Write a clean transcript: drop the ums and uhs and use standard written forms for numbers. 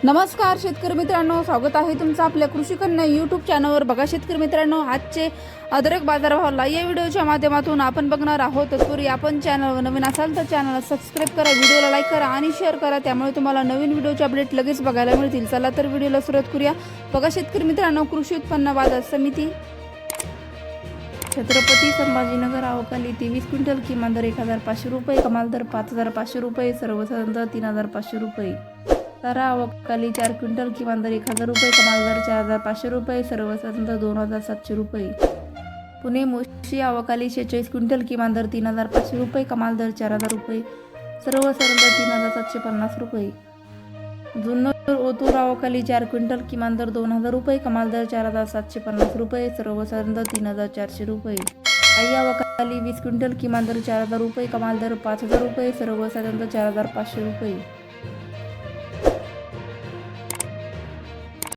नमस्कार शेतकरी मित्रांनो, स्वागत आहे तुमचं आपल्या कृषी कन्या यूट्यूब चॅनलवर। बघा शेतकरी मित्रांनो, आजचे अद्रक बाजारभाव या व्हिडिओच्या माध्यमातून आपण बघणार आहोत। तत्पूर्वी आपण चॅनलवर नवीन असाल तर चॅनलला सबस्क्राईब करा, व्हिडिओला लाईक करा आणि शेअर करा, त्यामुळे तुम्हाला नवीन व्हिडिओचे अपडेट लगेच बघायला मिळतील। चला तर व्हिडिओला सुरुवात करूया। बघा शेतकरी मित्रांनो, कृषी उत्पन्न बाजार समिती छत्रपती संभाजीनगर अवकाली 23 क्विंटल, किमान दर 1500 रुपये, कमाल दर 5500 रुपये, सर्वसाधारण दर 3500 रुपये। तारा अवकाली 4 क्विंटल, किमान दर 1000 रुपये, कमाल दर 4500 रुपये, सर्वसाधारण दर 2700 रुपये। पुणे मोशी अवकाली 46 क्विंटल, किमान दर 3500 रुपये, कमाल दर 4000 रुपये, सर्वसाधारण दर 3750 रुपये। जुन्नर ओतूर अवकाली 4 क्विंटल, किमान दर 2000 रुपये, कमाल दर 4750 रुपये, सर्वसाधारण दर 3400 रुपये। आई अवकाली 20 क्विंटल, किमान दर 4000 रुपये, कमाल दर 5000 रुपये, सर्वसाधारण दर 4500 रुपये।